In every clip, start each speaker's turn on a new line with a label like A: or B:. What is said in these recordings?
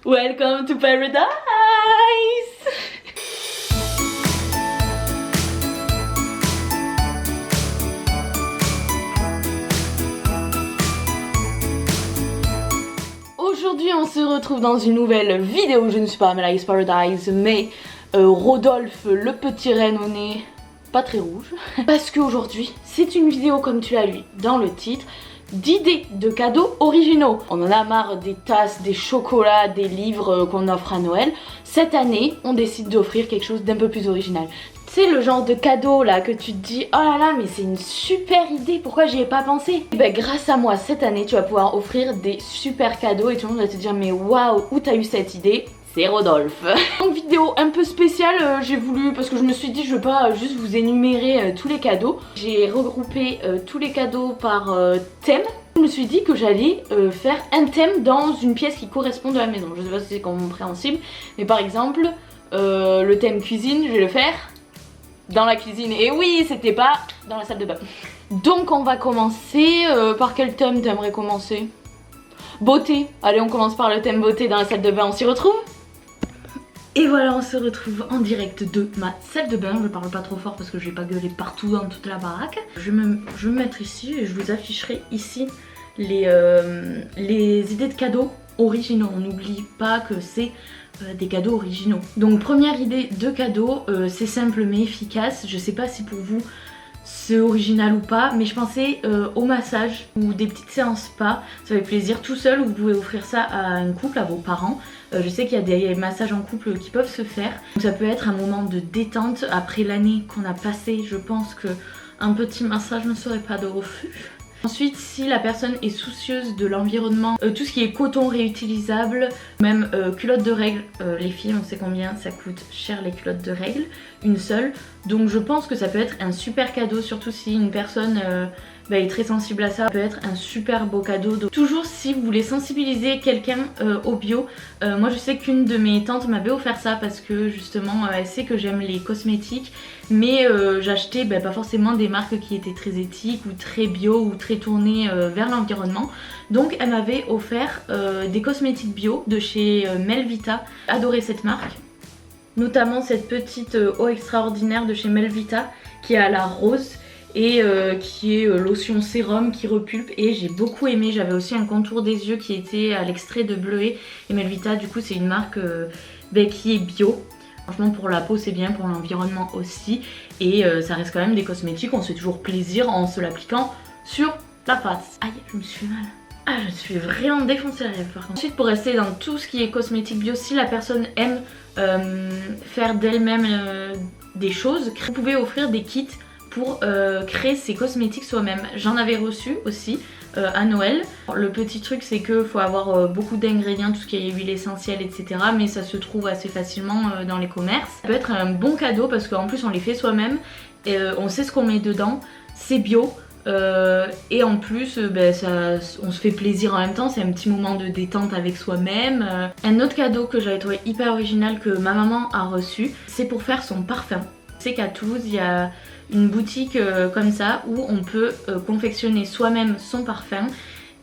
A: Welcome to paradise. Aujourd'hui on se retrouve dans une nouvelle vidéo. Je ne suis pas Amelia's Paradise mais Rodolphe le petit renne au nez pas très rouge. Parce qu'aujourd'hui c'est une vidéo, comme tu l'as lu dans le titre, d'idées de cadeaux originaux. On en a marre des tasses, des chocolats, des livres qu'on offre à Noël. Cette année on décide d'offrir quelque chose d'un peu plus original. C'est le genre de cadeau là que tu te dis oh là là mais c'est une super idée, pourquoi j'y ai pas pensé? Et ben grâce à moi cette année tu vas pouvoir offrir des super cadeaux et tout le monde va te dire mais waouh, où t'as eu cette idée? C'est Rodolphe. Donc vidéo un peu spéciale, j'ai voulu, parce que je me suis dit je vais pas juste vous énumérer tous les cadeaux. J'ai regroupé tous les cadeaux par thème. Je me suis dit que j'allais faire un thème dans une pièce qui correspond à la maison. Je sais pas si c'est compréhensible, mais par exemple le thème cuisine, je vais le faire dans la cuisine. Et oui, c'était pas dans la salle de bain. Donc on va commencer par quel thème t'aimerais commencer? Beauté. Allez, on commence par le thème beauté dans la salle de bain, on s'y retrouve? Et voilà, on se retrouve en direct de ma salle de bain. Je parle pas trop fort parce que je vais pas gueuler partout dans toute la baraque. Je vais me mettre ici et je vous afficherai ici les idées de cadeaux originaux. On n'oublie pas que c'est des cadeaux originaux. Donc première idée de cadeau, c'est simple mais efficace. Je sais pas si pour vous c'est original ou pas, mais je pensais au massage ou des petites séances spa. Ça fait plaisir tout seul, ou vous pouvez offrir ça à un couple, à vos parents. Je sais qu'il y a des massages en couple qui peuvent se faire. Donc ça peut être un moment de détente après l'année qu'on a passée. Je pense qu'un petit massage ne serait pas de refus. Ensuite, si la personne est soucieuse de l'environnement, tout ce qui est coton réutilisable, même culottes de règles, les filles on sait combien ça coûte cher les culottes de règles, une seule. Donc je pense que ça peut être un super cadeau, surtout si une personne est très sensible à ça, ça peut être un super beau cadeau. Donc, toujours si vous voulez sensibiliser quelqu'un au bio, moi je sais qu'une de mes tantes m'avait offert ça parce que justement elle sait que j'aime les cosmétiques, mais j'achetais pas forcément des marques qui étaient très éthiques ou très bio ou très tournées vers l'environnement. Donc elle m'avait offert des cosmétiques bio de chez Melvita. Adoré cette marque, notamment cette petite eau extraordinaire de chez Melvita qui est à la rose et qui est lotion sérum qui repulpe, et j'ai beaucoup aimé. J'avais aussi un contour des yeux qui était à l'extrait de bleuet, et Melvita du coup c'est une marque qui est bio. Franchement pour la peau c'est bien, pour l'environnement aussi, et ça reste quand même des cosmétiques, on se fait toujours plaisir en se l'appliquant sur la face. Aïe, je me suis mal. Ah, je suis vraiment défoncée la lèvre par contre. Ensuite, pour rester dans tout ce qui est cosmétique bio, si la personne aime faire d'elle-même des choses, vous pouvez offrir des kits pour créer ses cosmétiques soi-même. J'en avais reçu aussi à Noël. Le petit truc c'est que faut avoir beaucoup d'ingrédients, tout ce qui est huile essentielle etc, mais ça se trouve assez facilement dans les commerces. Ça peut être un bon cadeau parce qu'en plus on les fait soi-même et on sait ce qu'on met dedans, c'est bio. Et en plus on se fait plaisir en même temps, c'est un petit moment de détente avec soi-même. Un autre cadeau que j'avais trouvé hyper original que ma maman a reçu, c'est pour faire son parfum. Je sais qu'à Toulouse il y a une boutique comme ça où on peut confectionner soi-même son parfum.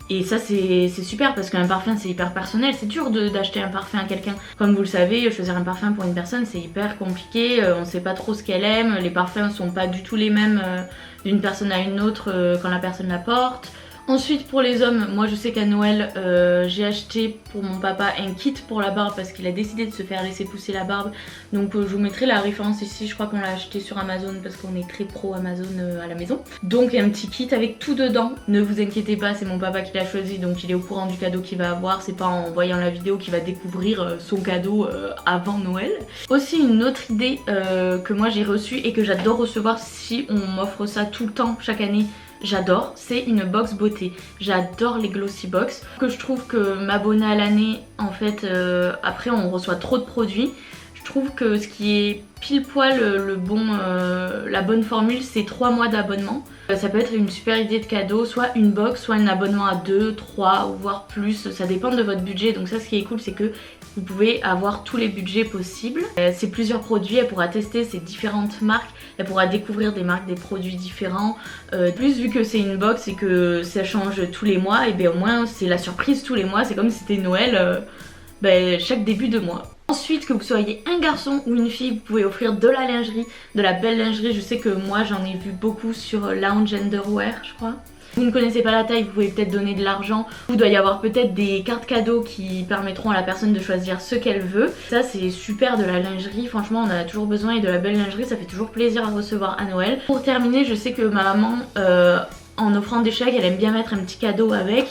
A: Et ça c'est super parce qu'un parfum c'est hyper personnel, c'est dur d'acheter un parfum à quelqu'un. Comme vous le savez, choisir un parfum pour une personne c'est hyper compliqué, on sait pas trop ce qu'elle aime, les parfums sont pas du tout les mêmes d'une personne à une autre quand la personne la porte. Ensuite pour les hommes, moi je sais qu'à Noël j'ai acheté pour mon papa un kit pour la barbe parce qu'il a décidé de se faire laisser pousser la barbe. Donc je vous mettrai la référence ici, je crois qu'on l'a acheté sur Amazon parce qu'on est très pro Amazon à la maison. Donc un petit kit avec tout dedans, ne vous inquiétez pas, c'est mon papa qui l'a choisi donc il est au courant du cadeau qu'il va avoir. C'est pas en voyant la vidéo qu'il va découvrir son cadeau avant Noël. Aussi une autre idée que moi j'ai reçue et que j'adore recevoir si on m'offre ça tout le temps chaque année. J'adore, c'est une box beauté. J'adore les glossy box. Que je trouve que m'abonner à l'année, en fait, après on reçoit trop de produits. Je trouve que ce qui est pile poil la bonne formule, c'est 3 mois d'abonnement. Ça peut être une super idée de cadeau, soit une box, soit un abonnement à 2, 3 ou voire plus. Ça dépend de votre budget. Donc ça, ce qui est cool, c'est que vous pouvez avoir tous les budgets possibles. C'est plusieurs produits, elle pourra tester ces différentes marques, elle pourra découvrir des marques, des produits différents. Plus vu que c'est une box et que ça change tous les mois, et bien au moins c'est la surprise tous les mois, c'est comme si c'était Noël. chaque début de mois. Ensuite, que vous soyez un garçon ou une fille, vous pouvez offrir de la lingerie, de la belle lingerie. Je sais que moi j'en ai vu beaucoup sur Lounge Underwear, je crois. Vous ne connaissez pas la taille, vous pouvez peut-être donner de l'argent. Il doit y avoir peut-être des cartes cadeaux qui permettront à la personne de choisir ce qu'elle veut. Ça c'est super de la lingerie, franchement on en a toujours besoin et de la belle lingerie, ça fait toujours plaisir à recevoir à Noël. Pour terminer, je sais que ma maman, en offrant des chèques, elle aime bien mettre un petit cadeau avec.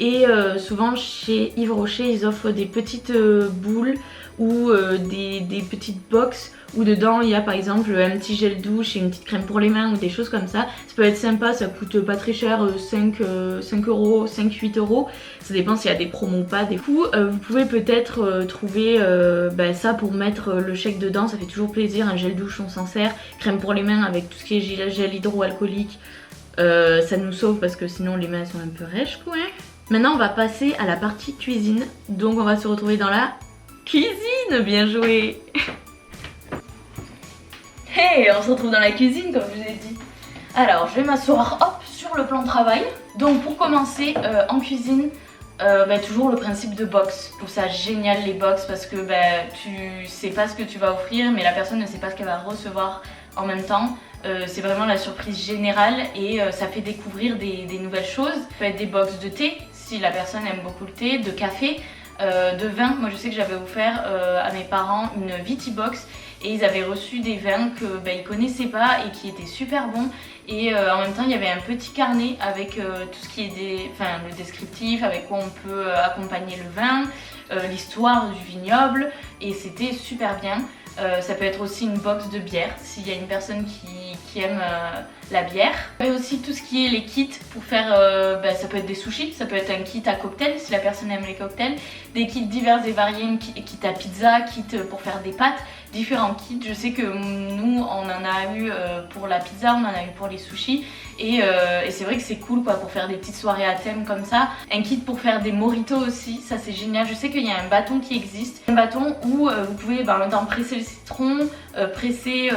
A: Et souvent chez Yves Rocher, ils offrent des petites boules ou des petites box où dedans il y a par exemple un petit gel douche et une petite crème pour les mains ou des choses comme ça. Ça peut être sympa, ça coûte pas très cher, 5 euros, 5-8 euros. Ça dépend s'il y a des promos ou pas. Des coups, vous pouvez peut-être trouver ça pour mettre le chèque dedans, ça fait toujours plaisir. Un gel douche on s'en sert, crème pour les mains avec tout ce qui est gel hydroalcoolique. Ça nous sauve parce que sinon les mains sont un peu rêches quoi. Maintenant on va passer à la partie cuisine. Donc on va se retrouver dans la cuisine, bien joué. Hey, on se retrouve dans la cuisine comme je vous ai dit. Alors je vais m'asseoir hop sur le plan de travail. Donc pour commencer en cuisine, toujours le principe de box. Je trouve ça génial les box parce que tu sais pas ce que tu vas offrir mais la personne ne sait pas ce qu'elle va recevoir en même temps. C'est vraiment la surprise générale et ça fait découvrir des nouvelles choses. Ça peut être des box de thé si la personne aime beaucoup le thé, de café, de vin. Moi je sais que j'avais offert à mes parents une Vitibox et ils avaient reçu des vins que ils connaissaient pas et qui étaient super bons. Et en même temps il y avait un petit carnet avec tout ce qui est le descriptif, avec quoi on peut accompagner le vin, l'histoire du vignoble et c'était super bien. Ça peut être aussi une box de bière s'il y a une personne qui aime la bière. Mais aussi tout ce qui est les kits pour faire, ça peut être des sushis, ça peut être un kit à cocktail si la personne aime les cocktails, des kits divers et variés, kit à pizza, kit pour faire des pâtes, différents kits. Je sais que nous on en a eu pour la pizza, on en a eu pour les sushis et c'est vrai que c'est cool quoi pour faire des petites soirées à thème comme ça. Un kit pour faire des mojitos aussi, ça c'est génial. Je sais qu'il y a un bâton qui existe, un bâton où vous pouvez en même temps presser le citron, presser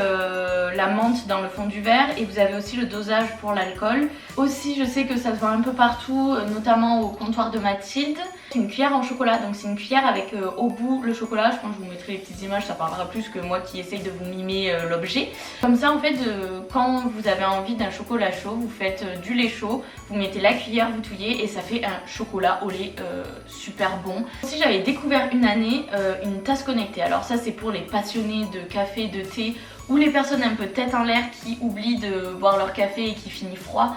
A: la menthe dans le fond du verre et vous avez aussi le dosage pour l'alcool. Aussi je sais que ça se vend un peu partout, notamment au comptoir de Mathilde. C'est une cuillère en chocolat, donc c'est une cuillère avec au bout le chocolat. Je pense que je vous mettrai les petites images, ça parlera plus que moi qui essaye de vous mimer l'objet. Comme ça en fait quand vous avez envie d'un chocolat chaud, vous faites du lait chaud, vous mettez la cuillère, vous touillez et ça fait un chocolat au lait super bon. Aussi j'avais découvert une année une tasse connectée. Alors ça c'est pour les passionnés de café, de thé ou les personnes un peu tête en l'air qui oublient de boire leur café et qui finit froid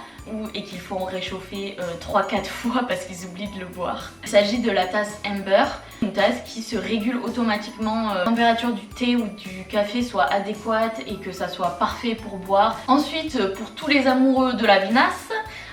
A: et qu'il faut réchauffer 3-4 fois parce qu'ils oublient de le boire. Il s'agit de la tasse Amber, une tasse qui se régule automatiquement, la température du thé ou du café soit adéquate et que ça soit parfait pour boire. Ensuite pour tous les amoureux de la vinasse,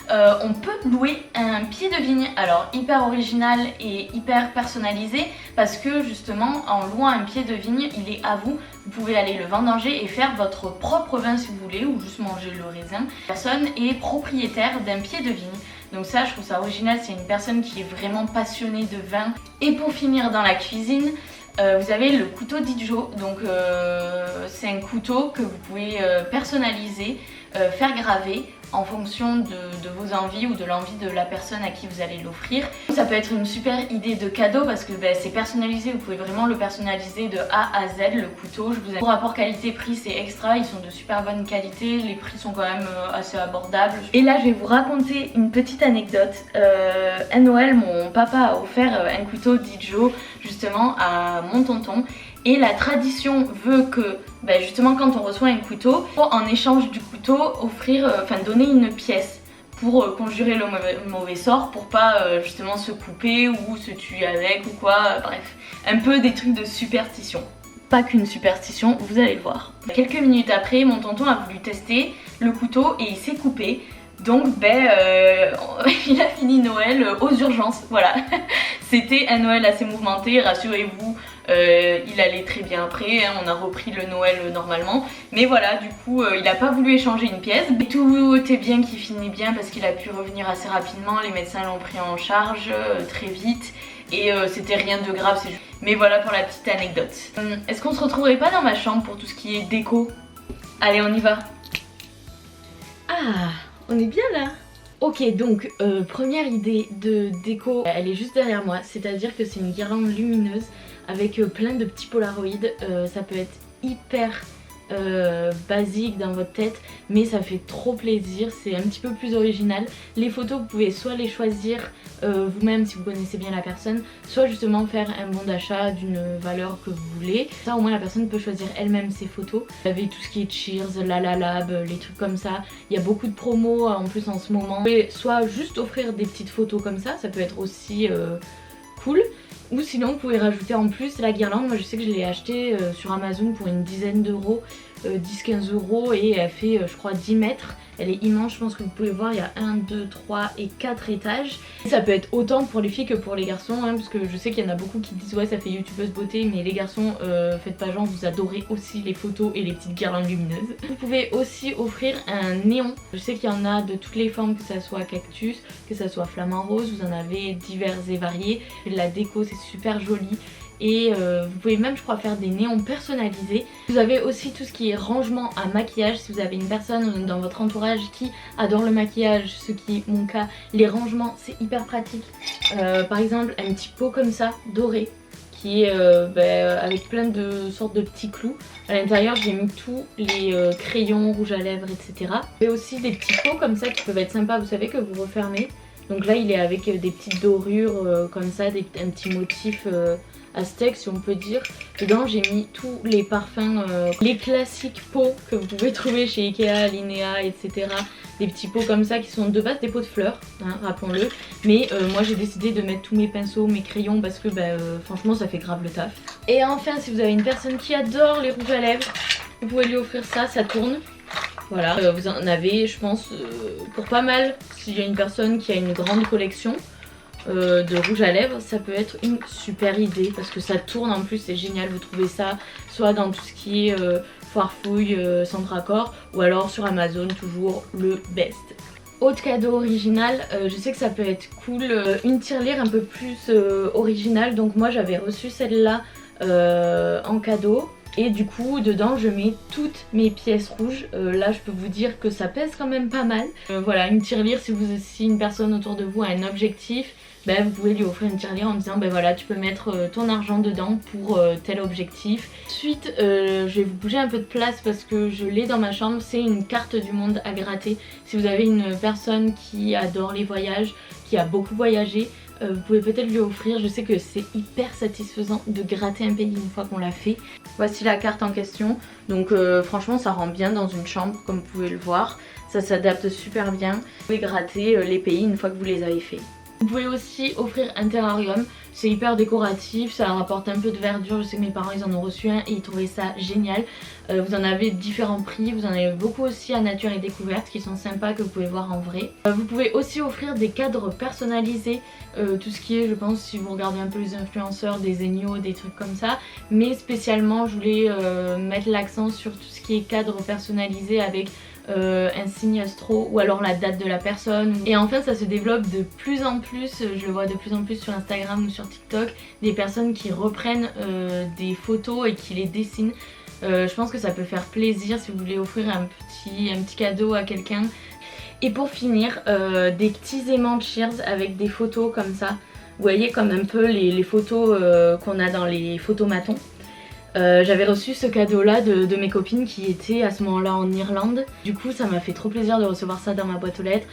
A: on peut louer un pied de vigne, alors hyper original et hyper personnalisé parce que justement en louant un pied de vigne il est à vous, vous pouvez aller le vendanger et faire votre propre vin si vous voulez ou juste manger le raisin. La personne est propriétaire d'un pied de vigne. Donc ça je trouve ça original, c'est une personne qui est vraiment passionnée de vin. Et pour finir dans la cuisine, vous avez le couteau Dijo, donc c'est un couteau que vous pouvez personnaliser, faire graver en fonction de vos envies ou de l'envie de la personne à qui vous allez l'offrir. Ça peut être une super idée de cadeau parce que c'est personnalisé, vous pouvez vraiment le personnaliser de A à Z le couteau. Pour rapport qualité-prix c'est extra, ils sont de super bonne qualité, les prix sont quand même assez abordables. Et là je vais vous raconter une petite anecdote. À Noël mon papa a offert un couteau Dijo justement à mon tonton. Et la tradition veut que justement quand on reçoit un couteau, en échange du couteau, donner une pièce pour conjurer le mauvais sort, pour pas justement se couper ou se tuer avec ou quoi, bref. Un peu des trucs de superstition. Pas qu'une superstition, vous allez le voir. Quelques minutes après, mon tonton a voulu tester le couteau et il s'est coupé. Donc il a fini Noël aux urgences, voilà. C'était un Noël assez mouvementé, rassurez-vous, il allait très bien après, hein, on a repris le Noël normalement. Mais voilà, du coup, il n'a pas voulu échanger une pièce. Mais tout est bien qui finit bien parce qu'il a pu revenir assez rapidement, les médecins l'ont pris en charge très vite. Et c'était rien de grave, c'est juste... Mais voilà pour la petite anecdote. Est-ce qu'on se retrouverait pas dans ma chambre pour tout ce qui est déco? Allez, on y va. Ah, on est bien là. Ok, donc première idée de déco, elle est juste derrière moi, c'est-à-dire que c'est une guirlande lumineuse avec plein de petits polaroïdes. Ça peut être hyper basique dans votre tête, mais ça fait trop plaisir, c'est un petit peu plus original. Les photos, vous pouvez soit les choisir vous-même si vous connaissez bien la personne, soit justement faire un bon d'achat d'une valeur que vous voulez. Ça au moins la personne peut choisir elle-même ses photos. Vous avez tout ce qui est Cheers, La La Lab, les trucs comme ça. Il y a beaucoup de promos en plus en ce moment. Vous pouvez soit juste offrir des petites photos comme ça peut être aussi cool. Ou sinon vous pouvez rajouter en plus la guirlande. Moi je sais que je l'ai acheté sur Amazon pour une dizaine d'euros, 10-15 euros, et elle fait je crois 10 mètres. Elle est immense, je pense que vous pouvez voir, il y a 1, 2, 3 et 4 étages. Et ça peut être autant pour les filles que pour les garçons, hein, parce que je sais qu'il y en a beaucoup qui disent ouais ça fait youtubeuse beauté, mais les garçons faites pas genre, vous adorez aussi les photos et les petites guirlandes lumineuses. Vous pouvez aussi offrir un néon. Je sais qu'il y en a de toutes les formes, que ça soit cactus, que ça soit flamant rose, vous en avez divers et variés. La déco c'est super joli. Et vous pouvez même je crois faire des néons personnalisés. Vous avez aussi tout ce qui est rangement à maquillage. Si vous avez une personne dans votre entourage qui adore le maquillage, ce qui est mon cas, les rangements c'est hyper pratique. Par exemple un petit pot comme ça doré qui est avec plein de sortes de petits clous. À l'intérieur j'ai mis tous les crayons, rouge à lèvres, etc. Et aussi des petits pots comme ça qui peuvent être sympas, vous savez, que vous refermez. Donc là il est avec des petites dorures comme ça, un petit motif aztèque si on peut dire. Dedans j'ai mis tous les parfums, les classiques pots que vous pouvez trouver chez Ikea, Linea, etc. Des petits pots comme ça qui sont de base des pots de fleurs, hein, rappelons-le. Mais moi j'ai décidé de mettre tous mes pinceaux, mes crayons, parce que franchement ça fait grave le taf. Et enfin, si vous avez une personne qui adore les rouges à lèvres, vous pouvez lui offrir ça, ça tourne. Voilà, vous en avez je pense pour pas mal. S'il y a une personne qui a une grande collection de rouge à lèvres, ça peut être une super idée parce que ça tourne en plus, c'est génial. Vous trouvez ça soit dans tout ce qui est Foirefouille, Centre Accord, ou alors sur Amazon, toujours le best. Autre cadeau original, je sais que ça peut être cool, une tirelire un peu plus originale. Donc moi j'avais reçu celle-là en cadeau. Et du coup dedans je mets toutes mes pièces rouges. Là je peux vous dire que ça pèse quand même pas mal. Voilà, une tirelire, si une personne autour de vous a un objectif, vous pouvez lui offrir une tirelire en disant voilà, tu peux mettre ton argent dedans pour tel objectif. Ensuite je vais vous bouger un peu de place parce que je l'ai dans ma chambre, c'est une carte du monde à gratter. Si vous avez une personne qui adore les voyages, qui a beaucoup voyagé, vous pouvez peut-être lui offrir. Je sais que c'est hyper satisfaisant de gratter un pays une fois qu'on l'a fait. Voici la carte en question. Donc franchement ça rend bien dans une chambre comme vous pouvez le voir. Ça s'adapte super bien. Vous pouvez gratter les pays une fois que vous les avez fait. Vous pouvez aussi offrir un terrarium, c'est hyper décoratif, ça rapporte un peu de verdure. Je sais que mes parents ils en ont reçu un et ils trouvaient ça génial. Vous en avez différents prix, vous en avez beaucoup aussi à Nature et Découverte qui sont sympas, que vous pouvez voir en vrai. Vous pouvez aussi offrir des cadres personnalisés, tout ce qui est, je pense, si vous regardez un peu les influenceurs, des Zegno, des trucs comme ça. Mais spécialement je voulais mettre l'accent sur tout ce qui est cadre personnalisé avec un signe astro ou alors la date de la personne. Et enfin ça se développe de plus en plus, je le vois de plus en plus sur Instagram ou sur TikTok, des personnes qui reprennent des photos et qui les dessinent. Je pense que ça peut faire plaisir si vous voulez offrir un petit cadeau à quelqu'un. Et pour finir, des petits aimants Cheers avec des photos comme ça. Vous voyez, comme un peu les photos qu'on a dans les photomatons. J'avais reçu ce cadeau là de mes copines qui étaient à ce moment là en Irlande. Du coup ça m'a fait trop plaisir de recevoir ça dans ma boîte aux lettres.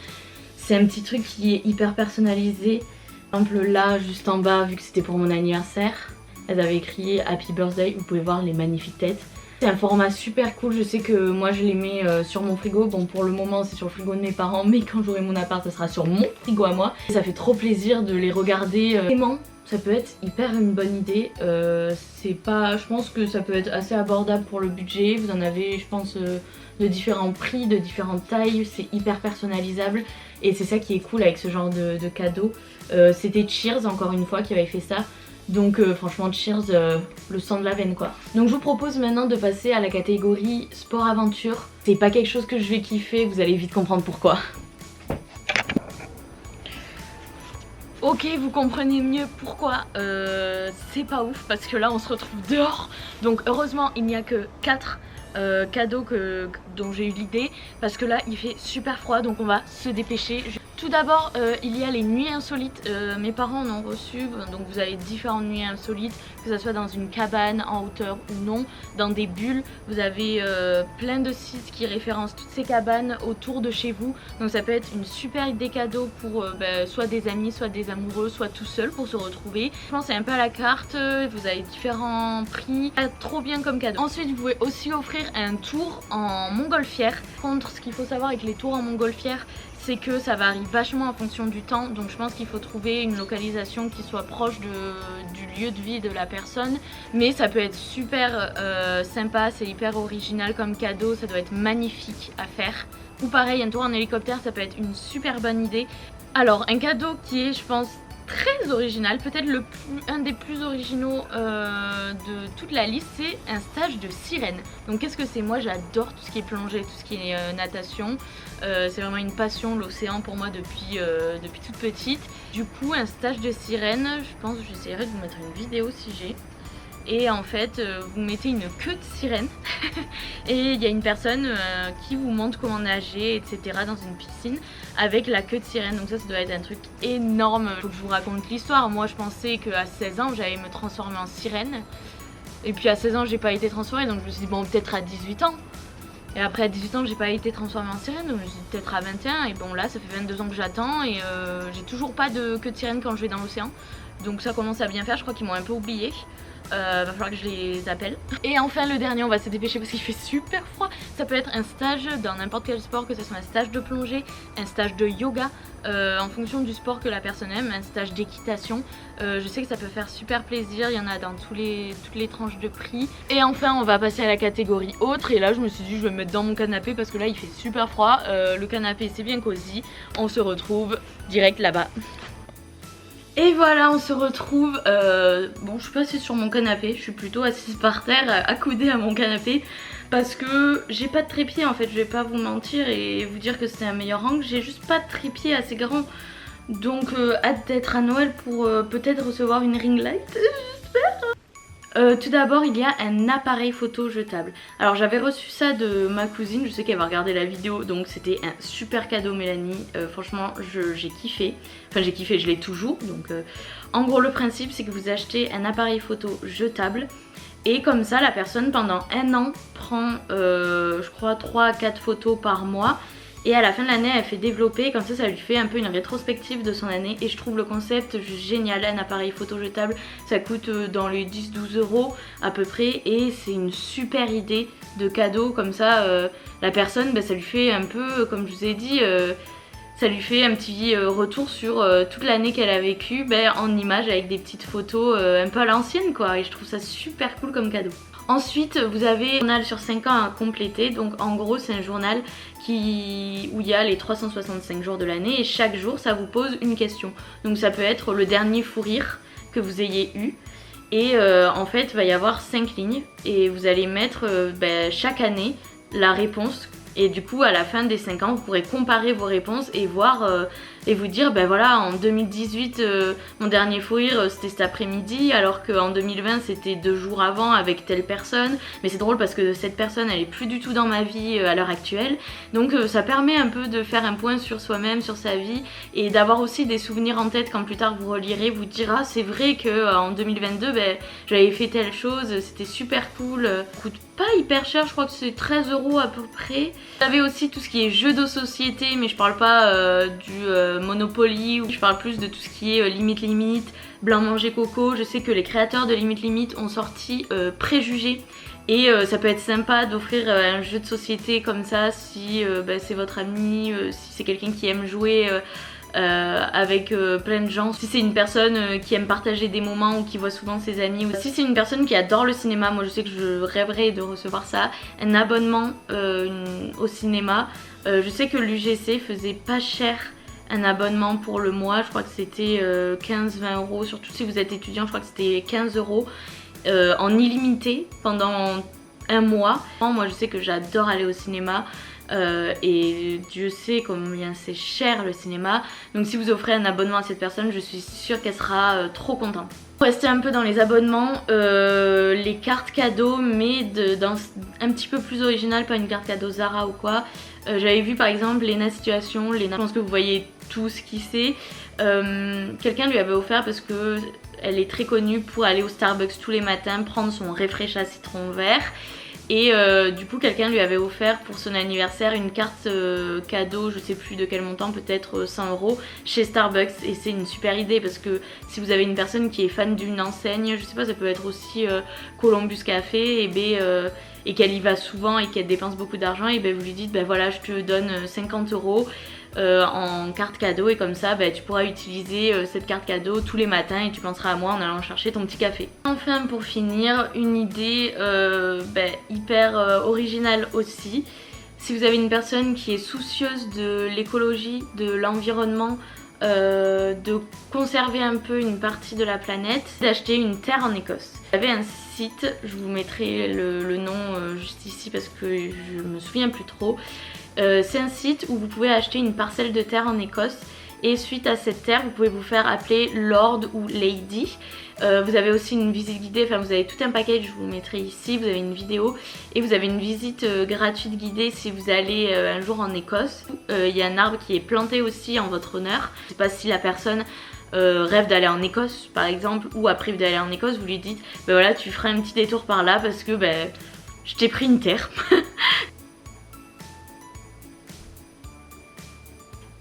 A: C'est un petit truc qui est hyper personnalisé. Par exemple là juste en bas, vu que c'était pour mon anniversaire, elles avaient écrit Happy Birthday, vous pouvez voir les magnifiques têtes. C'est un format super cool, je sais que moi je les mets sur mon frigo. Bon pour le moment c'est sur le frigo de mes parents, mais quand j'aurai mon appart ça sera sur mon frigo à moi. Et ça fait trop plaisir de les regarder. Ça peut être hyper une bonne idée. Je pense que ça peut être assez abordable pour le budget. Vous en avez je pense de différents prix, de différentes tailles. C'est hyper personnalisable et c'est ça qui est cool avec ce genre de cadeau. C'était Cheers encore une fois qui avait fait ça. Donc franchement Cheers, le sang de la veine quoi. Donc je vous propose maintenant de passer à la catégorie sport aventure. C'est pas quelque chose que je vais kiffer, vous allez vite comprendre pourquoi. Ok, vous comprenez mieux pourquoi c'est pas ouf, parce que là on se retrouve dehors. Donc heureusement il n'y a que 4 cadeaux dont j'ai eu l'idée, parce que là il fait super froid donc on va se dépêcher. Tout d'abord, il y a les nuits insolites. Mes parents en ont reçu, donc vous avez différentes nuits insolites, que ce soit dans une cabane en hauteur ou non, dans des bulles. Vous avez plein de sites qui référencent toutes ces cabanes autour de chez vous. Donc ça peut être une super idée cadeau pour soit des amis, soit des amoureux, soit tout seul pour se retrouver. Je pense que c'est un peu à la carte, vous avez différents prix. Trop bien comme cadeau. Ensuite, vous pouvez aussi offrir un tour en montgolfière. Par contre, ce qu'il faut savoir avec les tours en montgolfière, c'est que ça varie vachement en fonction du temps, donc je pense qu'il faut trouver une localisation qui soit proche du lieu de vie de la personne, mais ça peut être super sympa, c'est hyper original comme cadeau, ça doit être magnifique à faire. Ou pareil, un tour en hélicoptère, ça peut être une super bonne idée. Alors un cadeau qui est, je pense, très original, peut-être un des plus originaux de toute la liste, c'est un stage de sirène. Donc qu'est-ce que c'est? Moi j'adore tout ce qui est plongée, tout ce qui est natation. C'est vraiment une passion, l'océan pour moi depuis toute petite. Du coup un stage de sirène, je pense que j'essaierai de vous mettre une vidéo si j'ai. Et en fait vous mettez une queue de sirène et il y a une personne qui vous montre comment nager, etc. dans une piscine avec la queue de sirène. Donc ça doit être un truc énorme. Faut que je vous raconte l'histoire. Moi je pensais qu'à 16 ans j'allais me transformer en sirène, et puis à 16 ans j'ai pas été transformée, donc je me suis dit bon, peut-être à 18 ans. Et après à 18 ans j'ai pas été transformée en sirène, donc je me suis dit peut-être à 21. Et bon là ça fait 22 ans que j'attends et j'ai toujours pas de queue de sirène quand je vais dans l'océan. Donc ça commence à bien faire, je crois qu'ils m'ont un peu oublié. Va falloir que je les appelle. Et enfin le dernier, on va se dépêcher parce qu'il fait super froid. Ça peut être un stage dans n'importe quel sport, que ce soit un stage de plongée, un stage de yoga, en fonction du sport que la personne aime, un stage d'équitation. Je sais que ça peut faire super plaisir, il y en a dans toutes les tranches de prix. Et enfin on va passer à la catégorie autre, et là je me suis dit je vais me mettre dans mon canapé parce que là il fait super froid. Le canapé c'est bien cosy, on se retrouve direct là-bas. Et voilà, on se retrouve, bon je suis pas assise sur mon canapé, je suis plutôt assise par terre, accoudée à mon canapé, parce que j'ai pas de trépied en fait, je vais pas vous mentir et vous dire que c'est un meilleur angle, j'ai juste pas de trépied assez grand, donc hâte d'être à Noël pour peut-être recevoir une ring light, j'espère. Tout d'abord il y a un appareil photo jetable. Alors j'avais reçu ça de ma cousine, je sais qu'elle va regarder la vidéo, donc c'était un super cadeau Mélanie. Franchement j'ai kiffé, enfin j'ai kiffé, je l'ai toujours. Donc en gros le principe c'est que vous achetez un appareil photo jetable, et comme ça la personne pendant un an prend je crois 3 à 4 photos par mois. Et à la fin de l'année elle fait développer, comme ça lui fait un peu une rétrospective de son année. Et je trouve le concept génial. Un appareil photo jetable ça coûte dans les 10-12 € à peu près, et c'est une super idée de cadeau. Comme ça la personne ça lui fait un peu, comme je vous ai dit, ça lui fait un petit retour sur toute l'année qu'elle a vécue en images, avec des petites photos un peu à l'ancienne quoi. Et je trouve ça super cool comme cadeau. Ensuite vous avez un journal sur 5 ans à compléter. Donc en gros c'est un journal où il y a les 365 jours de l'année, et chaque jour ça vous pose une question. Donc ça peut être le dernier fou rire que vous ayez eu, et en fait il va y avoir 5 lignes et vous allez mettre chaque année la réponse. Et du coup à la fin des 5 ans vous pourrez comparer vos réponses et voir et vous dire voilà, en 2018 mon dernier fou rire c'était cet après-midi, alors qu'en 2020 c'était 2 jours avant avec telle personne. Mais c'est drôle parce que cette personne elle est plus du tout dans ma vie à l'heure actuelle. Donc ça permet un peu de faire un point sur soi-même, sur sa vie, et d'avoir aussi des souvenirs en tête quand plus tard vous relirez, vous direz ah c'est vrai que en 2022 j'avais fait telle chose, c'était super cool. Coûte pas hyper cher, je crois que c'est 13 € à peu près. Vous avez aussi tout ce qui est jeux de société, mais je parle pas du Monopoly, ou je parle plus de tout ce qui est Limite, Blanc Manger Coco. Je sais que les créateurs de Limite ont sorti Préjugés, et ça peut être sympa d'offrir un jeu de société comme ça si c'est votre ami, si c'est quelqu'un qui aime jouer avec plein de gens, si c'est une personne qui aime partager des moments ou qui voit souvent ses amis, ou si c'est une personne qui adore le cinéma. Moi je sais que je rêverais de recevoir ça, un abonnement au cinéma. Je sais que l'UGC faisait pas cher un abonnement pour le mois, je crois que c'était 15-20 €, surtout si vous êtes étudiant, je crois que c'était 15 € en illimité pendant un mois. Moi je sais que j'adore aller au cinéma. Et Dieu sait combien c'est cher le cinéma. Donc si vous offrez un abonnement à cette personne, je suis sûre qu'elle sera trop contente. Rester un peu dans les abonnements, les cartes cadeaux mais dans un petit peu plus original, pas une carte cadeau Zara ou quoi. J'avais vu par exemple Lena Situation, Lena, je pense que vous voyez tous qui c'est. Quelqu'un lui avait offert parce que elle est très connue pour aller au Starbucks tous les matins prendre son réfresh à citron vert. Et du coup quelqu'un lui avait offert pour son anniversaire une carte cadeau, je sais plus de quel montant, peut-être 100 € chez Starbucks. Et c'est une super idée parce que si vous avez une personne qui est fan d'une enseigne, je sais pas, ça peut être aussi Columbus Café, et qu'elle y va souvent et qu'elle dépense beaucoup d'argent, et ben vous lui dites ben voilà, je te donne 50 € en carte cadeau, et comme ça tu pourras utiliser cette carte cadeau tous les matins et tu penseras à moi en allant chercher ton petit café. Enfin, pour finir, une idée hyper originale aussi. Si vous avez une personne qui est soucieuse de l'écologie, de l'environnement, de conserver un peu une partie de la planète, d'acheter une terre en Écosse. Vous avez un site, je vous mettrai le nom juste ici parce que je me souviens plus trop. C'est un site où vous pouvez acheter une parcelle de terre en Écosse, et suite à cette terre vous pouvez vous faire appeler Lord ou Lady. Vous avez aussi une visite guidée, enfin vous avez tout un package, je vous mettrai ici, vous avez une vidéo et vous avez une visite gratuite guidée si vous allez un jour en Écosse. Il y a un arbre qui est planté aussi en votre honneur. Je sais pas si la personne rêve d'aller en Écosse par exemple, ou a prévu d'aller en Écosse, vous lui dites ben voilà, tu feras un petit détour par là parce que je t'ai pris une terre.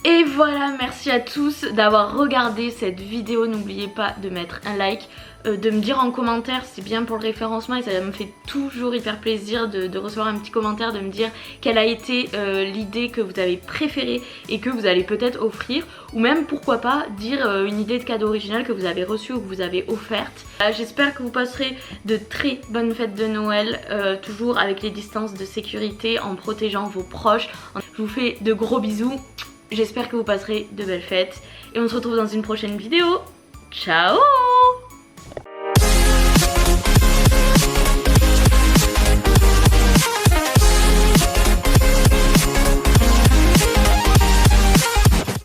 A: Et voilà, merci à tous d'avoir regardé cette vidéo. N'oubliez pas de mettre un like, de me dire en commentaire, c'est bien pour le référencement et ça me fait toujours hyper plaisir de recevoir un petit commentaire, de me dire quelle a été l'idée que vous avez préférée et que vous allez peut-être offrir, ou même pourquoi pas dire une idée de cadeau original que vous avez reçue ou que vous avez offerte. J'espère que vous passerez de très bonnes fêtes de Noël, toujours avec les distances de sécurité, en protégeant vos proches. Je vous fais de gros bisous. J'espère que vous passerez de belles fêtes et on se retrouve dans une prochaine vidéo. Ciao!